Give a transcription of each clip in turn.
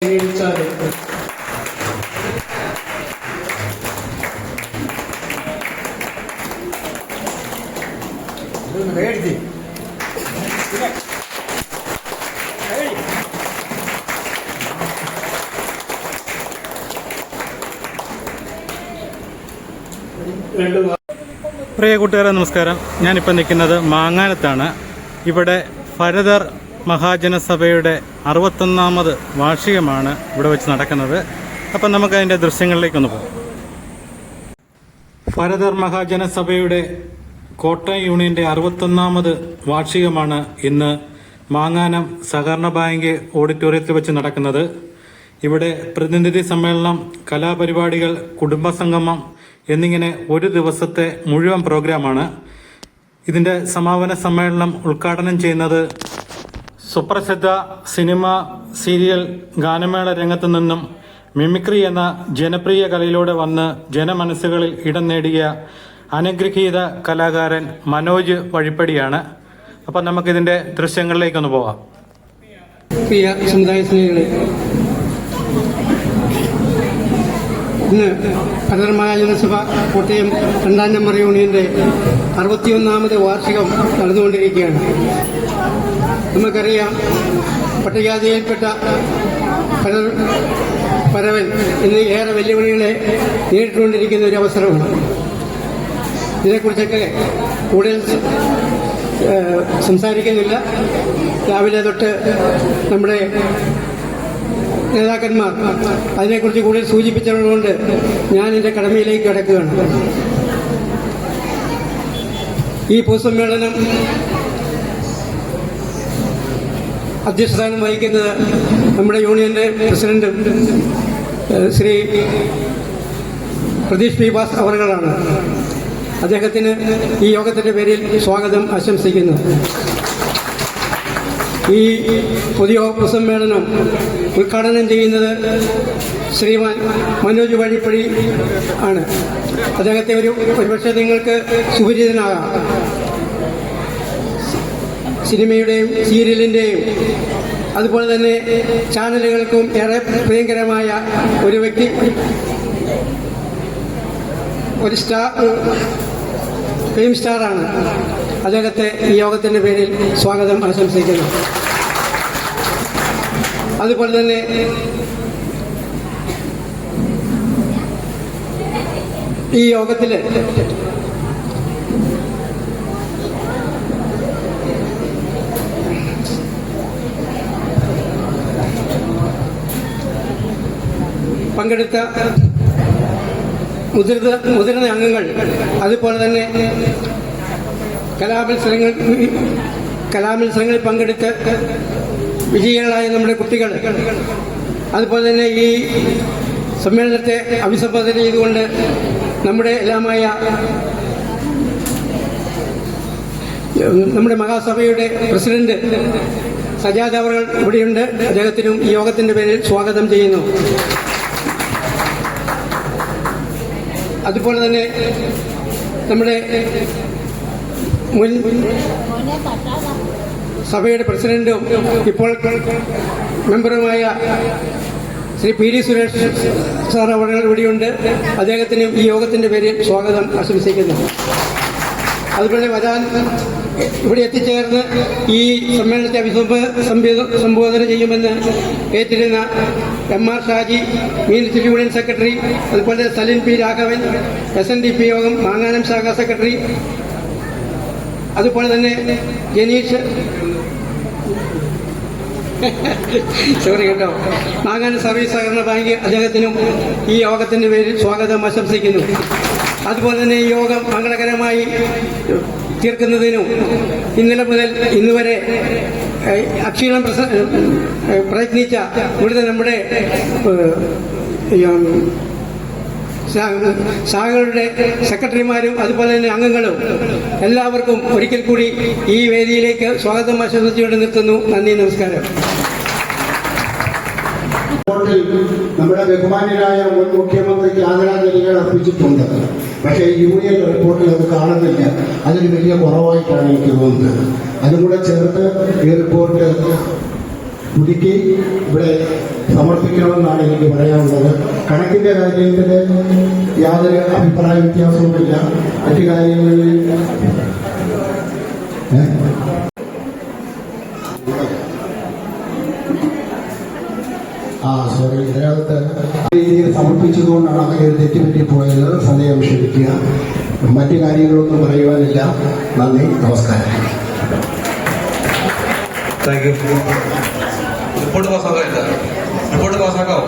പ്രിയ കൂട്ടുകാരെ നമസ്കാരം. ഞാനിപ്പോൾ നിൽക്കുന്നത് മാങ്ങാനത്താണ്. ഇവിടെ ഭരതർ മഹാജനസഭയുടെ 61ാമത് വാർഷികമാണ് ഇവിടെ വെച്ച് നടക്കുന്നത്. അപ്പം നമുക്ക് അതിൻ്റെ ദൃശ്യങ്ങളിലേക്കൊന്ന് പോകാം. ഭരതർ മഹാജനസഭയുടെ കോട്ടയം യൂണിയൻ്റെ 61ാമത് വാർഷികമാണ് ഇന്ന് മാങ്ങാനം സഹകരണ ബാങ്ക് ഓഡിറ്റോറിയത്തിൽ വെച്ച് നടക്കുന്നത്. ഇവിടെ പ്രതിനിധി സമ്മേളനം, കലാപരിപാടികൾ, കുടുംബസംഗമം എന്നിങ്ങനെ ഒരു ദിവസത്തെ മുഴുവൻ പ്രോഗ്രാമാണ്. ഇതിൻ്റെ സമാപന സമ്മേളനം ഉദ്ഘാടനം ചെയ്യുന്നത് സുപ്രസിദ്ധ സിനിമ, സീരിയൽ, ഗാനമേള രംഗത്തു നിന്നും മിമിക്രി എന്ന ജനപ്രിയ കലയിലൂടെ വന്ന് ജനമനസ്സുകളിൽ ഇടം നേടിയ അനുഗ്രഹീത കലാകാരൻ മനോജ് വഴിപ്പടിയാണ്. അപ്പം നമുക്കിതിൻ്റെ ദൃശ്യങ്ങളിലേക്കൊന്ന് പോകാം. പ്രിയ സമുദായ സ്നേഹികളെ, ഇന്ന് ഭരതർ മഹാജനസഭ കോട്ടയം 2ാം നമ്പർ യൂണിയന്റെ 61ാമത് വാർഷികം നടന്നുകൊണ്ടിരിക്കുകയാണ്. നമുക്കറിയാം, പട്ടികജാതിയിൽപ്പെട്ട പരവൻ ഇന്ന് ഏറെ വെല്ലുവിളികളെ നേരിട്ടുകൊണ്ടിരിക്കുന്ന ഒരു അവസരമാണ്. ഇതിനെക്കുറിച്ചൊക്കെ കൂടുതൽ സംസാരിക്കുന്നില്ല. രാവിലെ തൊട്ട് നമ്മുടെ നേതാക്കന്മാർ അതിനെക്കുറിച്ച് കൂടുതൽ സൂചിപ്പിച്ചതുകൊണ്ട് ഞാൻ എൻ്റെ കടമയിലേക്ക് കടക്കുകയാണ്. ഈ പൊതുസമ്മേളനം അധ്യക്ഷസ്ഥാനം വഹിക്കുന്നത് നമ്മുടെ യൂണിയന്റെ പ്രസിഡന്റ് ശ്രീ പ്രതീഷ് പി ബാസ് അവറുകളാണ്. അദ്ദേഹത്തിന് ഈ യോഗത്തിന്റെ പേരിൽ സ്വാഗതം ആശംസിക്കുന്നു. ഈ പുതിയ പൊതുസമ്മേളനം ഉദ്ഘാടനം ചെയ്യുന്നത് ശ്രീമാൻ മനോജ് വഴിപ്പടി ആണ്. അദ്ദേഹത്തെ ഒരുപക്ഷെ നിങ്ങൾക്ക് സുപരിചിതനാകാം. സിനിമയുടെയും സീരിയലിന്റെയും അതുപോലെ തന്നെ ചാനലുകൾക്കും ഏറെ പ്രിയങ്കരമായ ഒരു വ്യക്തി, ഒരു ഫിലിം സ്റ്റാറാണ്. അദ്ദേഹത്തെ ഈ യോഗത്തിന്റെ പേരിൽ സ്വാഗതം ആശംസിക്കുന്നു. അതുപോലെ തന്നെ ഈ യോഗത്തിൽ പങ്കെടുത്ത മുതിർന്ന അംഗങ്ങൾ, അതുപോലെ തന്നെ കലാമത്സരങ്ങളിൽ പങ്കെടുത്ത് വിജയികളായ നമ്മുടെ കുട്ടികൾ, അതുപോലെ തന്നെ ഈ സമ്മേളനത്തെ അഭിസംബോധന ചെയ്തുകൊണ്ട് നമ്മുടെ എല്ലാമായ നമ്മുടെ മഹാസഭയുടെ പ്രസിഡന്റ് സജാദ് അവർ ഇവിടെയുണ്ട്. അദ്ദേഹത്തിനും ഈ യോഗത്തിന്റെ പേരിൽ സ്വാഗതം ചെയ്യുന്നു. അതുപോലെ തന്നെ നമ്മുടെ മുൻ സഭയുടെ പ്രസിഡന്റും ഇപ്പോൾ മെമ്പറുമായ Shri P D Suresh sir അവർ ഇവിടെയുണ്ട്. അദ്ദേഹത്തിനും ഈ യോഗത്തിന്റെ പേരിൽ സ്വാഗതം ആശംസിക്കുന്നു. അതുപോലെ ഇവിടെ എത്തിച്ചേർന്ന് ഈ സമ്മേളനത്തെ സംബോധന ചെയ്യുമെന്ന് ഏറ്റിരുന്ന MR Shaji, Meenachil union secretary, അതുപോലെ സലിൻ പി രാഘവൻ, SNDP യോഗം മാങ്ങാനം ശാഖാ സെക്രട്ടറി, അതുപോലെ തന്നെ ജനീഷ് മാങ്ങാനം സർവീസ് സഹകരണ ബാങ്ക്, അദ്ദേഹത്തിനും ഈ യോഗത്തിന്റെ പേരിൽ സ്വാഗതം ആശംസിക്കുന്നു. അതുപോലെ തന്നെ ഈ യോഗം മംഗളകരമായി തീർക്കുന്നതിനും ഇന്നലെ മുതൽ ഇന്നുവരെ അക്ഷീണം പ്രയത്നിച്ച ഇവിടുത്തെ നമ്മുടെ ശാഖകളുടെ സെക്രട്ടറിമാരും അതുപോലെ തന്നെ അംഗങ്ങളും എല്ലാവർക്കും ഒരിക്കൽ കൂടി ഈ വേദിയിലേക്ക് സ്വാഗതം ആശംസിച്ചുകൊണ്ട് നിർത്തുന്നു. നന്ദി, നമസ്കാരം. നമ്മുടെ ബഹുമാന്യരായ മുൻ മുഖ്യമന്ത്രിക്ക് ആദരാഞ്ജലികൾ അർപ്പിച്ചിട്ടുണ്ട്. പക്ഷേ യൂണിയൻ റിപ്പോർട്ടിൽ അത് കാണുന്നില്ല. അതൊരു വലിയ കുറവായിട്ടാണ് എനിക്ക് തോന്നുന്നത്. അതും കൂടെ ചേർത്ത് ഈ റിപ്പോർട്ട് പുതുക്കി ഇവിടെ സമർപ്പിക്കണമെന്നാണ് എനിക്ക് പറയാനുള്ളത്. കണക്കിന്റെ കാര്യത്തിൽ യാതൊരു അഭിപ്രായ വ്യത്യാസവുമില്ല. മറ്റു കാര്യങ്ങളിൽ സോറി, ഇതിനകത്ത് രീതിയിൽ സമർപ്പിച്ചതുകൊണ്ടാണ് അങ്ങനെ ഒരു തെറ്റുപറ്റിപ്പോയത്. സന്ദേഹം ക്ഷമിക്കുക. മറ്റു കാര്യങ്ങളൊന്നും പറയുവാനില്ല. നന്ദി, നമസ്കാരം. Thank you. റിപ്പോർട്ട് പാസ്സാക്കാനില്ല. റിപ്പോർട്ട് പാസ്സാക്കാവോ?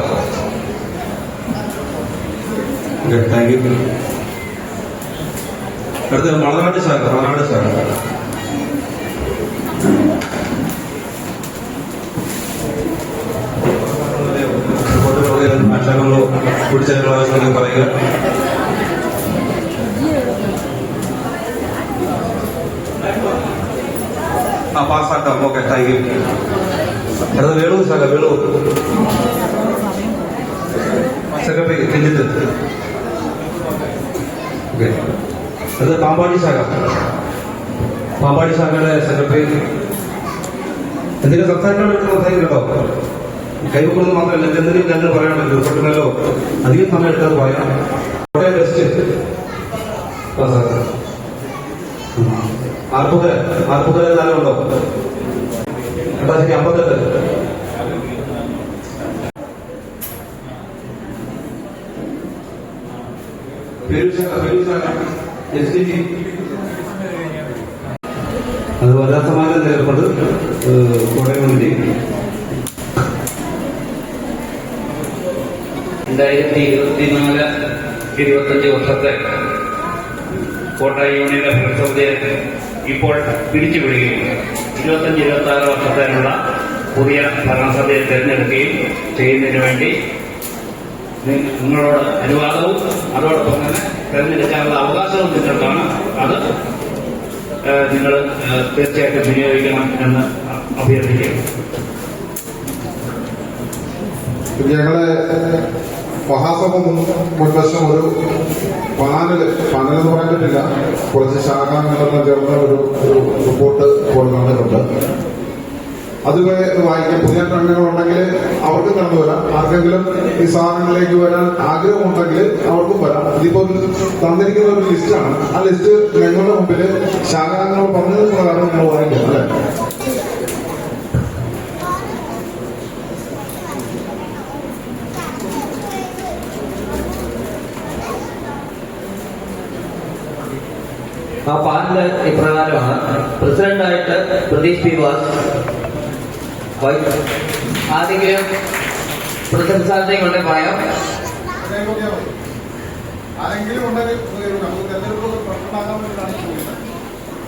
Thank you. അടുത്ത മണനാട് ശാഖ. ആക്ഷേപങ്ങളോ കൂടിച്ചേരങ്ങളോ ആവശ്യമെങ്കിൽ പറയുക. പാസ്സാക്കാം. Okay, thank you. അടുത്ത വേളു ശാഖ. വേളു സെക്രട്ടറി രഞ്ജിത്ത്. ഓക്കെ. അടുത്ത പാമ്പാടി ശാഖയുടെ സെക്രട്ടറി. എന്തെങ്കിലും സംസാരിക്കാൻ സംസാരിക്കട്ടോ? കൈവക്കുന്നത് മാത്രമല്ല, എന്തെങ്കിലും ഞങ്ങൾ പറയാനുണ്ടല്ലോ. പെട്ടെന്നല്ലോ അധികം സമയം എടുക്കാതെ പറയാം. കോട്ടയം വെസ്റ്റ് ആർപ്പുകര ഉണ്ടോ? 58. അത് വനിതാ സമാജം ഏർപ്പെട്ട് കോട്ടയം വേണ്ടി 2024-25 വർഷത്തെ കോട്ടയം യൂണിയന്റെ ഭരണസമിതിയെ ഇപ്പോൾ പിരിച്ചുവിടുകയും 25-26 വർഷത്തേനുള്ള പുതിയ ഭരണസമിതിയെ തിരഞ്ഞെടുക്കുകയും ചെയ്യുന്നതിന് വേണ്ടി നിങ്ങളോട് അനുവാദവും അതോടൊപ്പം തന്നെ തിരഞ്ഞെടുക്കാനുള്ള അവകാശവും നിങ്ങൾക്കാണ്. അത് നിങ്ങൾ തീർച്ചയായിട്ടും വിനിയോഗിക്കണം എന്ന് അഭ്യർത്ഥിക്കുന്നു. ഞങ്ങളെ മഹാസഭ മുൻവശം ഒരു പാനലെന്ന് പറയാൻ പറ്റില്ല, കുറച്ച് ശാഖാംഗങ്ങളെല്ലാം ചേർന്ന ഒരു റിപ്പോർട്ട് ഇപ്പോൾ നടന്നിട്ടുണ്ട്. അത് വായിക്കാൻ പുതിയ അംഗങ്ങളുണ്ടെങ്കിൽ അവർക്ക് കടന്നു വരാം. ആർക്കെങ്കിലും ഈ സാധനങ്ങളിലേക്ക് വരാൻ ആഗ്രഹമുണ്ടെങ്കിൽ അവർക്കും വരാം. ഇതിപ്പോൾ തന്നിരിക്കുന്ന ഒരു ലിസ്റ്റാണ്. ആ ലിസ്റ്റ് ഞങ്ങളുടെ മുമ്പിൽ ശാഖാംഗങ്ങൾ പറഞ്ഞത് പ്രകാരം നിങ്ങൾ വായിക്കാം. അല്ലെ? ആ പാനല് ഇപ്രകാരമാണ്. പ്രസിഡന്റായിട്ട് പ്രദീപ് പി വാസ്. ആരെങ്കിലും പ്രസിഡന്റ് സ്ഥാനത്തേക്ക് ഉണ്ടെങ്കിൽ പറയാം.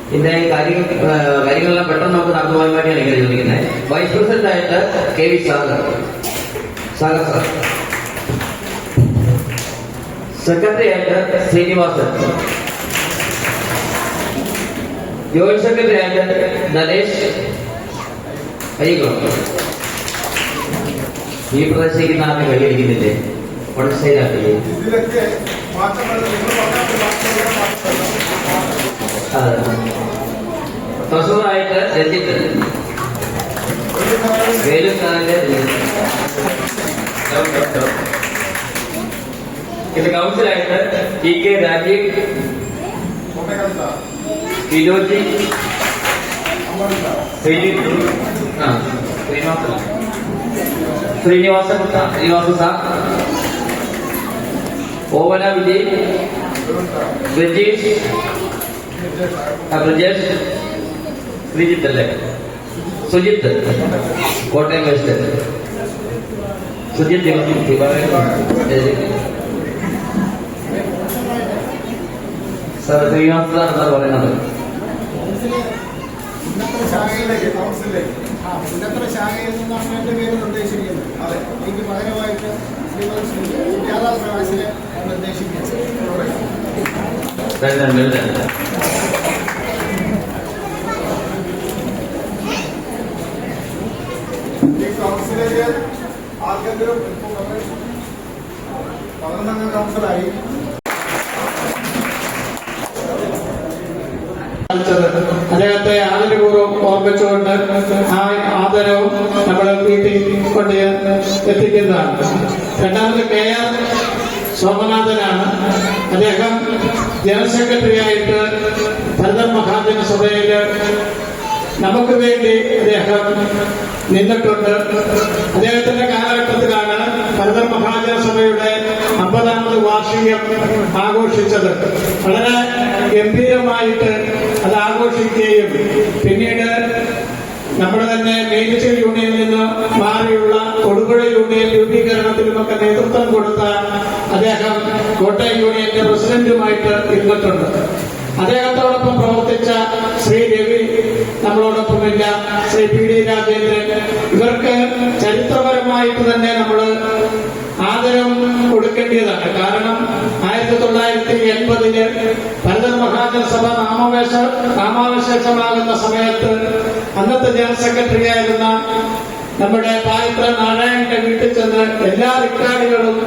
പിന്നെ കാര്യങ്ങളെല്ലാം പെട്ടെന്ന് നമുക്ക് നടന്നു പോകാൻ വേണ്ടിയാണ് ഇങ്ങനെ ചോദിക്കുന്നത്. വൈസ് പ്രസിഡന്റായിട്ട് K V Sagar sir. Secretary ആയിട്ട് ശ്രീനിവാസൻ. ജോയിന്റ് സെക്രട്ടറി ആയിട്ട് നരേഷ് അയ്യകുളം. ഈ പ്രദേശിക്കുന്ന ആദ്യം കൈയടിക്കുന്നില്ലേ? വടശ്ശേരി ട്രഷറായിട്ട് രഞ്ജിത്ത്. വേലുക്കാരന്റെ ഇത് കൗൺസിലായിട്ട് ടി കെ രാജീവ്, വിനോജി, ശ്രീനിവാസ സാർ, ഓവന വിജയ്, ബ്രജേഷ്, ശ്രീജിത്ത് അല്ലേ? Sujith, Kottayam west. Sujith sir Srinivasa sir എന്താ പറയുന്നത്? ഉന്നത്ര ശാഖയിൽ നിന്നാണ് എന്റെ പേര് നിർദ്ദേശിക്കുന്നത്. അതെ, എനിക്ക് പകരമായിട്ട് പ്രകാശിനെ നിർദ്ദേശിക്കുന്നത്. ഈ കൗൺസിലേക്ക് ആർക്കെങ്കിലും 11 കൗൺസിലായി അദ്ദേഹത്തെ ആദരപൂർവ്വം ഓർമ്മിച്ചുകൊണ്ട് ആ ആദരവും നമ്മൾ വീട്ടിൽ കൊണ്ട് എത്തിക്കുന്നതാണ്. രണ്ടാമത് KR സോമനാഥനാണ്. അദ്ദേഹം ജനറൽ സെക്രട്ടറി ആയിട്ട് ഭരതർ മഹാജന സഭയിൽ നമുക്ക് വേണ്ടി അദ്ദേഹം നിന്നിട്ടുണ്ട്. അദ്ദേഹത്തിന്റെ കാലഘട്ടത്തിലാണ് ഭരതർ മഹാജന സഭയുടെ 50ാമത് വാർഷികം ആഘോഷിച്ചത്. വളരെ ഗംഭീരമായിട്ട് അത് ആഘോഷിക്കുകയും പിന്നീട് നമ്മുടെ തന്നെ മേഡിക്കൽ യൂണിയനിൽ നിന്ന് മാറിയുള്ള തൊടുപുഴ യൂണിയൻ രൂപീകരണത്തിലുമൊക്കെ നേതൃത്വം കൊടുത്ത അദ്ദേഹം കോട്ടയം യൂണിയന്റെ പ്രസിഡന്റുമായിട്ട് ഇരുന്നിട്ടുണ്ട്. അദ്ദേഹത്തോടൊപ്പം പ്രവർത്തിച്ച ശ്രീ രവി നമ്മളോടൊപ്പമില്ല, ശ്രീ PD രാജേന്ദ്രൻ, ഇവർക്ക് ചരിത്രപരമായിട്ട് തന്നെ നമ്മൾ ആദരം കൊടുക്കേണ്ടതാണ്. കാരണം 1980 ഭരതർ മഹാജന സഭ നാമാവശേഷമാകുന്ന സമയത്ത് അന്നത്തെ ജനറൽ സെക്രട്ടറി ആയിരുന്ന നമ്മുടെ പാലിത്ര നാരായണന്റെ വീട്ടിൽ ചെന്ന് എല്ലാ റിക്കാർഡുകളും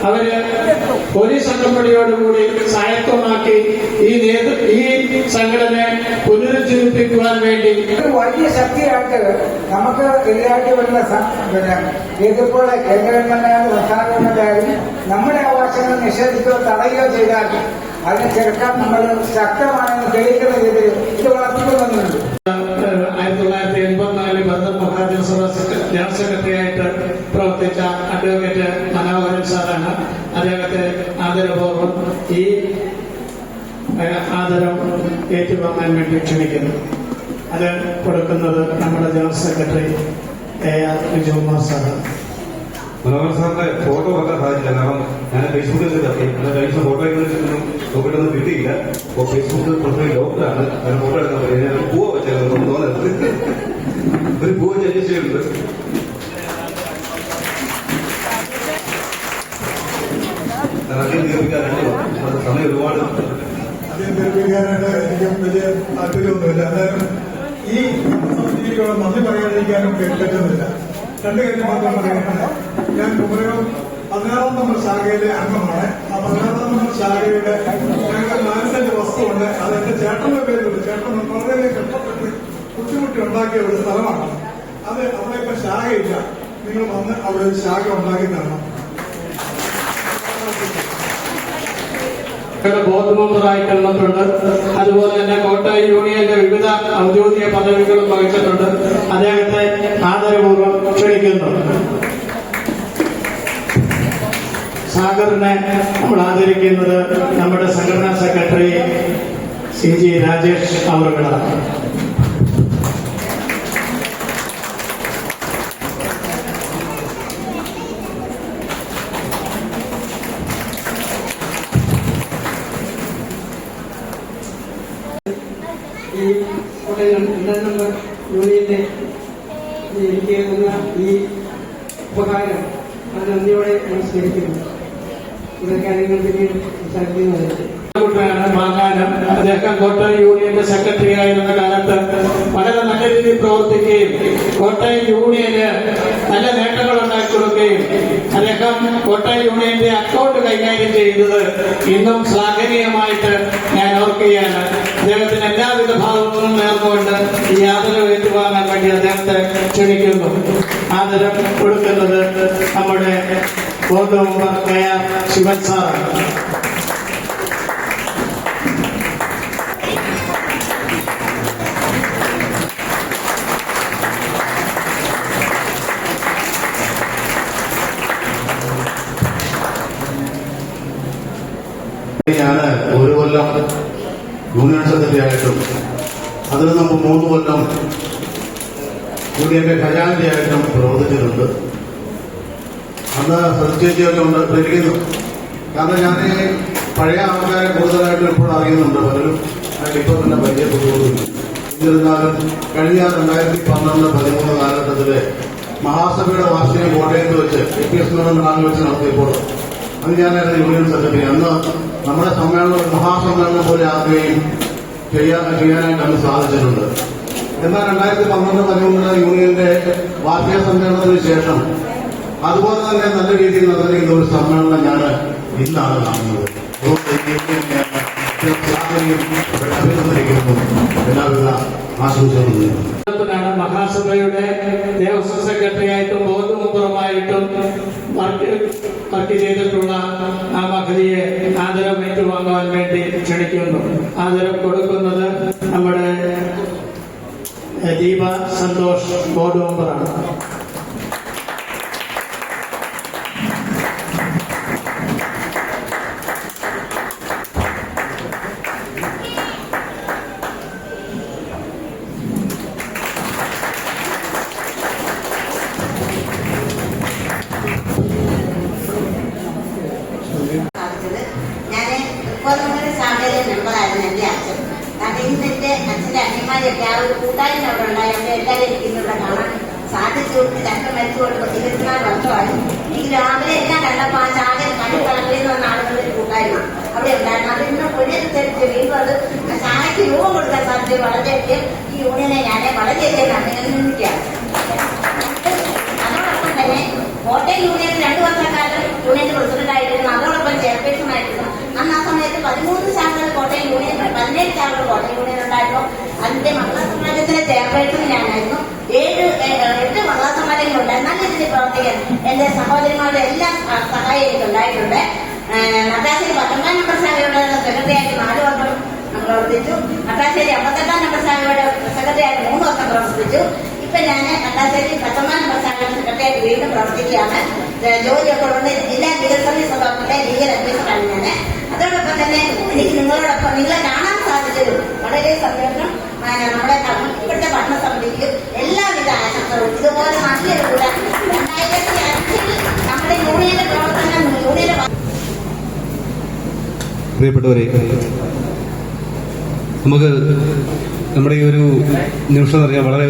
അവര് പോലീസ് അകമ്പടിയോടുകൂടി സ്വായത്തമാക്കി ഈ സംഘടനയെ പുനരുജ്ജീവിപ്പിക്കുവാൻ വേണ്ടി വലിയ ശക്തിയായിട്ട് നമുക്ക് എതിരായിട്ട് വരുന്ന ഇതുപോലെ കേന്ദ്ര ഗവൺമെന്റായാലും സംസ്ഥാന ഗവൺമെന്റായാലും നമ്മുടെ അവകാശങ്ങൾ നിഷേധിക്കുകയോ തടയുകയോ ചെയ്താൽ അതിനെ ചെറുക്കാൻ നമ്മൾ ശക്തമാണെന്ന് തെളിയിക്കുന്ന രീതിയിൽ ഇത് വളർത്തിക്കൊണ്ടുവന്നുണ്ട്. 1984 ഭരതർ മഹാജന സഭ ജനറൽ സെക്രട്ടറി ആയിട്ട് പ്രവർത്തിച്ച അഡ്വക്കേറ്റ് മനോഹരൻ സാറാണ്. അദ്ദേഹത്തെ ആദരപൂർവ്വം ഈ ആദരം ഏറ്റുവാങ്ങാൻ വേണ്ടി ക്ഷണിക്കുന്നു. അത് കൊടുക്കുന്നത് നമ്മുടെ ജനറൽ സെക്രട്ടറി KR വിജയകുമാർ സാറാണ്. മനോഹർ സാറിന്റെ ഫോട്ടോ വെക്കാൻ സാധിച്ചില്ല. കാരണം ഞാൻ ഫേസ്ബുക്കിൽ തപ്പി കഴിഞ്ഞ ഫോട്ടോ നോക്കിയിട്ടൊന്നും കിട്ടിയില്ല. അപ്പോൾ ഫേസ്ബുക്ക് പ്രൊഫൈൽ ലോക്കാണ്. അതിന് ഫോട്ടോ എടുക്കാൻ പറ്റില്ല. ഞാൻ പൂവ വെച്ചാൽ തോന്നരുത്. ഒരു പൂവ രജിസ്റ്ററുണ്ട്. അധികം ദീർഘിക്കാറുണ്ട്. സമയം ഒരുപാട് അധികം ദീർഘിക്കാനായിട്ട് എനിക്കും വലിയ താല്പര്യമൊന്നുമില്ല. അതായത് ഈ സമിതിയോട് നന്ദി പറയാതിരിക്കാനും പറ്റുന്നില്ല. രണ്ട് കാര്യം മാത്രം പറയുന്നത്, ഞാൻ കുമരകം 16ാം നമ്പർ ശാഖയിലെ അംഗമാണ്. ആ 16ാം നമ്പർ ശാഖയുടെ ഞങ്ങൾക്ക് 4 സെന്റ് വസ്തുണ്ട്. അത് എന്റെ ചേട്ടന്റെ പേരിലുണ്ട്. ചേട്ടൻ വളരെ കഷ്ടപ്പെട്ട് ബുദ്ധിമുട്ടി ഉണ്ടാക്കിയ ഒരു സ്ഥലമാണ് അത്. അവിടെ ഇപ്പൊ ശാഖയില്ല. നിങ്ങൾ വന്ന് അവിടെ ഒരു ശാഖ ഉണ്ടാക്കി തരണം. ബോർഡ് മെമ്പറായി തന്നിട്ടുണ്ട്. അതുപോലെ തന്നെ കോട്ടയം യൂണിയന്റെ വിവിധ ഔദ്യോഗിക പദവികളും വഹിച്ചിട്ടുണ്ട്. അദ്ദേഹത്തെ ആദരപൂർവ്വം ക്ഷണിക്കുന്നു. സാഗറിനെ നമ്മൾ ആദരിക്കുന്നത് നമ്മുടെ സംഘടനാ സെക്രട്ടറി CG രാജേഷ് അവർകളാണ്. ഈ കോട്ടയം 2 നമ്പർ യൂണിയന്റെ എനിക്ക് തന്ന ഈ ഉപകാരം അത് നന്ദിയോടെ ഞാൻ സ്മരിക്കുന്നു. ഇതൊക്കെ കാര്യങ്ങൾ പിന്നീട് സംസാരിക്കുന്നതായിരിക്കും. മാങ്ങാനം അദ്ദേഹം കോട്ടയം യൂണിയന്റെ സെക്രട്ടറി ആയിരുന്ന കാലത്ത് വളരെ നല്ല രീതിയിൽ പ്രവർത്തിക്കുകയും കോട്ടയം യൂണിയന് നല്ല നേട്ടങ്ങൾ ഉണ്ടാക്കി കൊടുക്കുകയും അദ്ദേഹം കോട്ടയം യൂണിയന്റെ അക്കൗണ്ട് കൈകാര്യം ചെയ്യുന്നത് ഇന്നും ശ്ലാഘനീയമായിട്ട് ഞാൻ ഓർക്കുകയാണ്. അദ്ദേഹത്തിന് എല്ലാവിധ ഭാഗത്തുനിന്നും നേർന്നുകൊണ്ട് ഈ ആദരവ് ഏറ്റുവാങ്ങാൻ വേണ്ടി അദ്ദേഹത്തെ ക്ഷണിക്കുന്നു. ആദരം കൊടുക്കുന്നത് നമ്മുടെ ബോർഡ് മെമ്പർ KR ശിവൻ സാറാണ്. ഞാൻ 1 കൊല്ലം യൂണിയൻ സെക്രട്ടറി ആയിട്ടും അതിന് മുമ്പ് 3 കൊല്ലം യൂണിയന്റെ ഖജാൻജിയായിട്ടും പ്രവർത്തിച്ചിട്ടുണ്ട്. അന്ന് സത്യചേച്ചിയൊക്കെ ഇരിക്കുന്നു. കാരണം ഞാൻ പഴയ ആൾക്കാരെ കൂടുതലായിട്ട് ഇപ്പോൾ അറിയുന്നുണ്ട്. പലരും ഇപ്പോൾ തന്നെ പരിചയപ്പെടുകയൊന്നുമില്ല. എന്നിരുന്നാലും കഴിഞ്ഞ 2012-13 കാലഘട്ടത്തിലെ മഹാസഭയുടെ വാർഷികം കോട്ടയത്ത് വെച്ച് APS നാളിൽ വെച്ച് നടത്തിയപ്പോൾ അത് ഞാനായിരുന്നു യൂണിയൻ സെക്രട്ടറി. അന്ന് നമ്മുടെ സമ്മേളനം മഹാസമ്മേളനം പോലെ ആക്കുകയും ചെയ്യാനായിട്ട് അന്ന് സാധിച്ചിട്ടുണ്ട്. എന്നാൽ 2012-13 യൂണിയന്റെ വാർഷിക സമ്മേളനത്തിന് ശേഷം അതുപോലെ തന്നെ നല്ല രീതിയിൽ നടന്നിരിക്കുന്ന ഒരു സമ്മേളനം ഞാൻ ഇന്നാണ് കാണുന്നത്. അതുകൊണ്ട് അഭിനന്ദിക്കുന്നു. എല്ലാവിധ ആശംസകളും. മഹാസഭയുടെ ദേവസ്വം സെക്രട്ടറിയായിട്ടും ബോർഡ് മെമ്പറുമായിട്ടും വർക്ക് ചെയ്തിട്ടുള്ള ആ മഹതിയെ ആദരം ഏറ്റുവാങ്ങുവാൻ വേണ്ടി ക്ഷണിക്കുന്നു. ആദരം കൊടുക്കുന്നത് നമ്മുടെ ദീപ സന്തോഷ് ബോർഡ് മെമ്പറാണ്. മെമ്പറായിരുന്നു എന്റെ അച്ഛൻ. അതിന് എന്റെ അച്ഛന്റെ അച്ഛന്മാരൊക്കെ ആ ഒരു കൂട്ടായ്മ അവിടെ ഉണ്ടായിരുന്നു. എല്ലാവരും എനിക്കിന്നിവിടെ കാണാൻ സാധിച്ചു. ചക്ക മരിച്ചുകൊണ്ട് 24 വർഷമായി. എനിക്ക് രാവിലെ എല്ലാം കണ്ടപ്പോ ആ ചാകൻ കടുക്കളങ്ങളിൽ വന്ന ആളുകളുടെ കൂട്ടായ്മ അവിടെ ഉണ്ടായിരുന്നു. അതിന് പുനരുദ്ധരിച്ച് വീണ്ടും അത് ചായക്ക് രൂപം കൊടുക്കാൻ സാധിച്ചു. വളരെയധികം ഈ യൂണിയനെ ഞാൻ വളരെയധികം അഭിനന്ദിക്കുകയാണ്. അതോടൊപ്പം തന്നെ കോട്ടയം യൂണിയൻ 2 വർഷക്കാലം യൂണിയൻ പ്രസിഡന്റായിരുന്നു. അതോടൊപ്പം ചെയർപേഴ്സണായിരുന്നു. അന്ന് ആ സമയത്ത് 13 ശാഖകൾ കോട്ടയം യൂണിയൻ, 17 ശാഖകൾ കോട്ടയം യൂണിയൻ ഉണ്ടായിരുന്നു. അതിന്റെ മഹിളാ സമാജത്തിന്റെ ചെയർപേഴ്സൺ ഞാനായിരുന്നു. 8 മഹിളാ സമാജങ്ങളുണ്ടായിരുന്നു. നല്ല രീതിയിൽ പ്രവർത്തിക്കാൻ എന്റെ സഹോദരിമാരുടെ എല്ലാം സഹായം എനിക്കുണ്ടായിട്ടുണ്ട്. നട്ടാശ്ശേരി 19 നമ്പർ ശാഖയുടെ സെക്രട്ടറിയായിട്ട് 4 വർഷം പ്രവർത്തിച്ചു. നട്ടാശ്ശേരി 58 നമ്പർ ശാഖയുടെ സെക്രട്ടറിയായിട്ട് 3 വർഷം പ്രവർത്തിച്ചു. ഇപ്പൊ ഞാൻ നട്ടാശ്ശേരി 19 നമ്പർ ശാഖയുടെ സെക്രട്ടറിയായിട്ട് വീണ്ടും പ്രവർത്തിക്കുകയാണ്. ജോലിയൊക്കെ കൊണ്ട് എല്ലാ ലീഗൽ സർവീസ് അതോറിറ്റിയുടെ ലീഗൽ അഡ്വൈസറാണ് ഞാൻ. അതോടൊപ്പം തന്നെ എനിക്ക് നിങ്ങളോടൊപ്പം നിങ്ങളെ കാണാൻ സാധിച്ചത് വളരെ സന്തോഷം. നമ്മുടെ ഇപ്പോഴത്തെ ഭരണസമിതിക്ക് എല്ലാവിധ ആശംസകളും. ഇതുപോലെ നല്ലൊരു കൂടെ 2005 നമ്മുടെ യൂണിയന്റെ പ്രവർത്തനം യൂണിയന്റെ പ്രിയപ്പെട്ടവരെ, നമുക്ക് നമ്മുടെ ഈ ഒരു നിമിഷം എന്ന് പറഞ്ഞാൽ വളരെ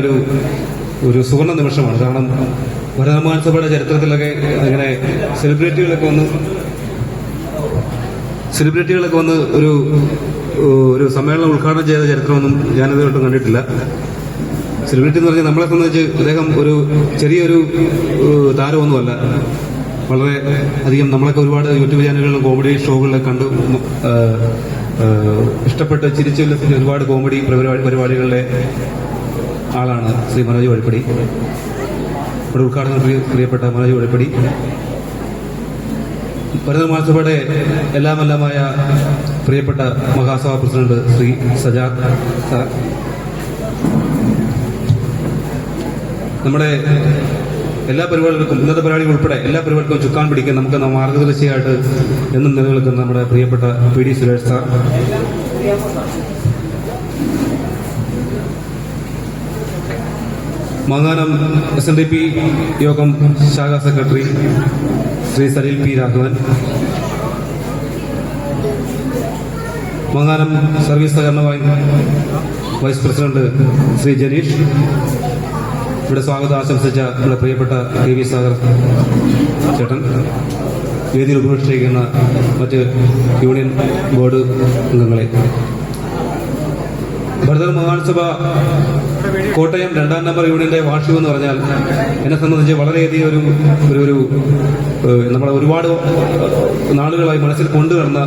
ഒരു സുവർണ നിമിഷമാണ്. കാരണം വനിതാ മഹാസഭയുടെ ചരിത്രത്തിലൊക്കെ അങ്ങനെ സെലിബ്രിറ്റികളൊക്കെ വന്ന് ഒരു സമ്മേളനം ഉദ്ഘാടനം ചെയ്ത ചരിത്രമൊന്നും ഞാനിതുവരെയും കണ്ടിട്ടില്ല. സെലിബ്രിറ്റി എന്ന് പറഞ്ഞാൽ നമ്മളെ സംബന്ധിച്ച് അദ്ദേഹം ഒരു ചെറിയൊരു താരമൊന്നുമല്ല. വളരെ അധികം നമ്മളൊക്കെ ഒരുപാട് യൂട്യൂബ് ചാനലുകളിലും കോമഡി ഷോകളിലൊക്കെ കണ്ടു ഇഷ്ടപ്പെട്ട് ചിരിച്ചുല്ലസിച്ച ഒരുപാട് കോമഡി പരിപാടികളിലെ ആളാണ് ശ്രീ മനോജ് വഴിപ്പടി. ഇവിടെ ഉദ്ഘാടനം പ്രിയപ്പെട്ട മനോജ് വഴിപ്പടി, വനിതാ മഹാസഭയുടെ എല്ലാമെല്ലാമായ പ്രിയപ്പെട്ട മഹാസഭാ പ്രസിഡന്റ് ശ്രീ സജാദ് സാർ, നമ്മുടെ എല്ലാ പരിപാടികൾക്കും ഇന്നത്തെ പരിപാടികൾ ഉൾപ്പെടെ എല്ലാ പരിപാടികൾക്കും ചുക്കാൻ പിടിക്കാൻ നമുക്ക് മാർഗദർശിയായിട്ട് എന്നും നിലനിൽക്കുന്ന നമ്മുടെ പ്രിയപ്പെട്ട പി ഡി സുരേഷ് സാർ, മാങ്ങാനം SNDP യോഗം ശാഖാ സെക്രട്ടറി ശ്രീ സലിൽ പി രാഘവൻ, മാങ്ങാനം സർവീസ് സഹകരണ bank vice president Shri Janeesh, ഇവിടെ സ്വാഗതം ആശംസിച്ച നമ്മുടെ പ്രിയപ്പെട്ട KV സാഗർ ചേട്ടൻ, വേദിയിൽ ഉപേക്ഷിച്ചിരിക്കുന്ന മറ്റ് യൂണിയൻ ബോർഡ് അംഗങ്ങളെ, വനിതാ മഹാസഭ കോട്ടയം 2ാം നമ്പർ യൂണിയന്റെ വാർഷികം എന്ന് പറഞ്ഞാൽ എന്നെ സംബന്ധിച്ച് വളരെയധികം ഒരു നമ്മളെ ഒരുപാട് നാളുകളായി മനസ്സിൽ കൊണ്ടുവരുന്ന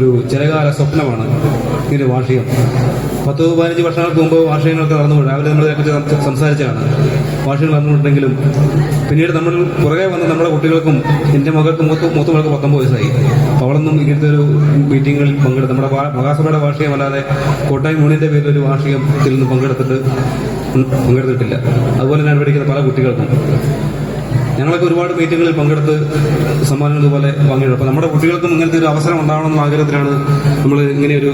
ഒരു ചിരകാല സ്വപ്നമാണ് ഇതിന്റെ വാർഷികം. 10-15 വർഷങ്ങൾക്ക് മുമ്പ് വാർഷികങ്ങളൊക്കെ നടന്നുകൊണ്ട് രാവിലെ നമ്മൾ ഇതിനെക്കുറിച്ച് സംസാരിച്ചാണ്. വാർഷികങ്ങൾ നടന്നുകൊണ്ടെങ്കിലും പിന്നീട് നമ്മൾ പുറകെ വന്ന് നമ്മുടെ കുട്ടികൾക്കും എന്റെ മകൾക്കും മൂത്തമകൾക്ക് 19 വയസ്സായി. അവളൊന്നും ഇങ്ങനത്തെ ഒരു മീറ്റിങ്ങുകളിൽ പങ്കെടുത്ത് നമ്മുടെ മഹാസഭയുടെ വാർഷികമല്ലാതെ കോട്ടയം യൂണിയന്റെ പേരിൽ ഒരു വാർഷികത്തിൽ നിന്ന് പങ്കെടുത്തിട്ടില്ല. അതുപോലെ ഞാൻ പഠിക്കുന്ന പല കുട്ടികൾക്കും ഞങ്ങളൊക്കെ ഒരുപാട് മീറ്റിങ്ങുകളിൽ പങ്കെടുത്ത് സമ്മാനങ്ങൾ ഇതുപോലെ വാങ്ങിയിട്ടുണ്ട്. അപ്പോൾ നമ്മുടെ കുട്ടികൾക്കും ഇങ്ങനത്തെ ഒരു അവസരം ഉണ്ടാവണമെന്ന ആഗ്രഹത്തിലാണ് നമ്മൾ ഇങ്ങനെയൊരു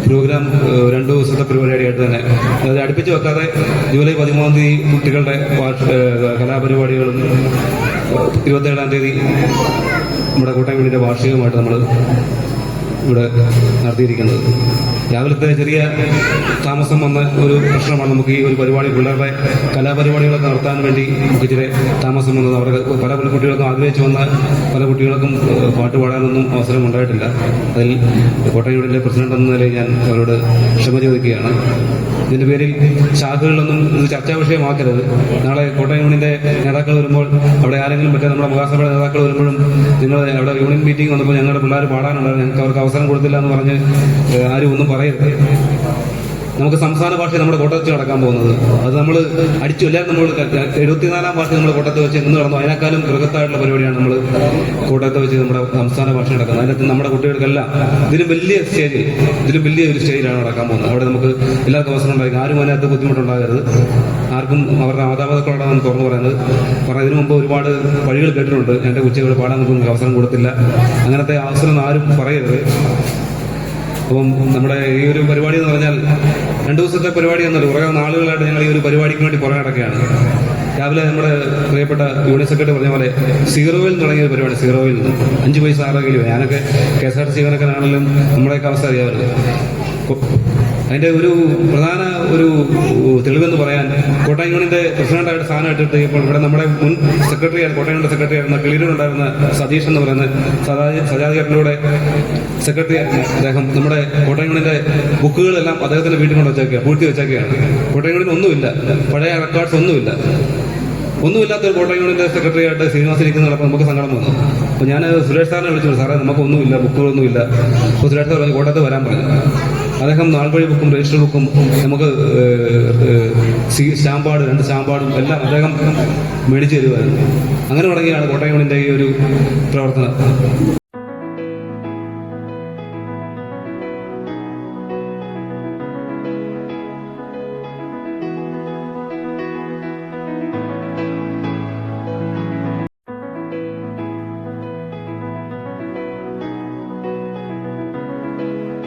പ്രോഗ്രാം 2 ദിവസത്തെ പരിപാടിയായിട്ട് തന്നെ അത് അടുപ്പിച്ച് വെക്കാതെ ജൂലൈ 13-ാം തീയതി കുട്ടികളുടെ കലാപരിപാടികളും 27-ാം തീയതി നമ്മുടെ കോട്ടയം യൂണിയന്റെ വാർഷികമായിട്ട് നമ്മൾ ഇവിടെ നടത്തിയിരിക്കുന്നത്. രാവിലത്തെ ചെറിയ താമസം വന്ന ഒരു പ്രശ്നമാണ് നമുക്ക് ഈ ഒരു പരിപാടി പിള്ളേരുടെ കലാപരിപാടികളൊക്കെ നടത്താൻ വേണ്ടി നമുക്ക് ഇച്ചിരി താമസം വന്നത്. അവർക്ക് പല കുട്ടികൾക്കും ആഗ്രഹിച്ചു വന്ന പല കുട്ടികൾക്കും പാട്ട് പാടാനൊന്നും അവസരം ഉണ്ടായിട്ടില്ല. അതിൽ കോട്ടയം യൂണിയന്റെ പ്രസിഡന്റ് എന്ന നിലയിൽ ഞാൻ അവരോട് ക്ഷമ ചോദിക്കുകയാണ്. ഇതിന്റെ പേരിൽ ശാഖകളിലൊന്നും ഇത് ചർച്ചാ വിഷയമാക്കരുത്. നാളെ കോട്ടയം യൂണിയന്റെ നേതാക്കൾ വരുമ്പോൾ അവിടെ ആരെങ്കിലും മറ്റേ നമ്മുടെ മഹാസഭയുടെ നേതാക്കൾ വരുമ്പോഴും നിങ്ങൾ അവിടെ യൂണിയൻ മീറ്റിംഗ് വന്നപ്പോൾ ഞങ്ങളുടെ പിള്ളേർ പാടാനുണ്ടായിരുന്നു, ഞങ്ങൾക്ക് അവർക്ക് അവസരം കൊടുത്തില്ല എന്ന് പറഞ്ഞ് ആരും ഒന്നും പറയരുത്. നമുക്ക് സംസ്ഥാന ഭാഷ നമ്മുടെ കോട്ടയത്ത് വെച്ച് നടക്കാൻ പോകുന്നത്, അത് നമ്മൾ അടിച്ചു എല്ലാവരും നമ്മൾ 74-ാം ഭാഷ നമ്മൾ കോട്ടയത്ത് വെച്ച് എന്ന് നടന്നു. അതിനേക്കാളും ബൃഹത്തായിട്ടുള്ള പരിപാടിയാണ് നമ്മൾ കോട്ടയത്ത് വെച്ച് നമ്മുടെ സംസ്ഥാന ഭാഷ നടക്കുന്നത്. അതിനകത്ത് നമ്മുടെ കുട്ടികൾക്കെല്ലാം ഇതിലും വലിയ ഒരു സ്റ്റേജിലാണ് നടക്കാൻ പോകുന്നത്. അവിടെ നമുക്ക് എല്ലാവർക്കും അവസരം ഉണ്ടായിരിക്കും. ആരും അതിനകത്ത് ബുദ്ധിമുട്ടുണ്ടാകരുത്. ആർക്കും അവരുടെ മാതാപിതാക്കളോടാണ് തുറന്നു പറയുന്നത്. ഇതിനു മുമ്പ് ഒരുപാട് വഴികൾ കേട്ടിട്ടുണ്ട്, എൻ്റെ ഉച്ചകൾ പാടാൻ നമുക്ക് അവസരം കൊടുത്തില്ല, അങ്ങനത്തെ അവസരം ആരും പറയരുത്. അപ്പം നമ്മുടെ ഈ ഒരു പരിപാടി എന്ന് പറഞ്ഞാൽ 2 ദിവസത്തെ പരിപാടി എന്നല്ല, കുറേ നാളുകളായിട്ട് ഞങ്ങൾ ഈ ഒരു പരിപാടിക്ക് വേണ്ടി പുറകെ നടക്കുകയാണ്. രാവിലെ നമ്മുടെ പ്രിയപ്പെട്ട യൂണിയൻ സെക്രട്ടറി പറഞ്ഞ പോലെ സീറോയിൽ തുടങ്ങിയ ഒരു പരിപാടി, സീറോയിൽ നിന്ന് 5 പൈസ 6 കിലോ. ഞാനൊക്കെ KSRTC ജീവനക്കാരാണെങ്കിലും നമ്മുടെയൊക്കെ അവസ്ഥ അറിയാമല്ലോ. അതിന്റെ ഒരു പ്രധാന ഒരു തെളിവെന്ന് പറയാൻ, കോട്ടയം യൂണിയന്റെ പ്രസിഡന്റായിട്ട് സ്ഥാനം ഇട്ടിട്ട് ഇപ്പോൾ ഇവിടെ നമ്മുടെ മുൻ സെക്രട്ടറി കോട്ടയം യൂണിയന്റെ സെക്രട്ടറി ആയിരുന്ന കിളിയിലുണ്ടായിരുന്ന സതീഷ് എന്ന് പറയുന്ന സജാതികാരനിലൂടെ സെക്രട്ടറി ആയിരുന്നു അദ്ദേഹം. നമ്മുടെ കോട്ടയം യൂണിയന്റെ ബുക്കുകളെല്ലാം അദ്ദേഹത്തിന്റെ വീട്ടിൽ കൊണ്ട് വെച്ചേക്കുക, പൂഴ്ത്തി വെച്ചേക്കുകയാണ്. കോട്ടയം യൂണിയൻ ഒന്നുമില്ല, പഴയ റെക്കോർഡ്സ് ഒന്നുമില്ലാത്ത ഒരു കോട്ടയം യൂണിയന്റെ സെക്രട്ടറി ആയിട്ട് ശ്രീനിവാസൻ ഇരിക്കുന്നപ്പോൾ നമുക്ക് സങ്കടം വന്നു. അപ്പോൾ ഞാൻ സുരേഷ് സാറിനെ വിളിച്ചു, സാറേ നമുക്കൊന്നുമില്ല, ബുക്കുകളൊന്നുമില്ല. അപ്പോൾ സുരേഷ് സാർ കോട്ടയത്ത് വരാൻ പറഞ്ഞു. അദ്ദേഹം നാൾവഴി ബുക്കും രജിസ്റ്റർ ബുക്കും നമുക്ക് സ്റ്റാമ്പാട് 2 സ്റ്റാമ്പാടും എല്ലാം അദ്ദേഹം മേടിച്ചു തരുമായിരുന്നു. അങ്ങനെ തുടങ്ങിയാണ് കോട്ടയം യൂണിയന്റെ ഈ ഒരു പ്രവർത്തനം.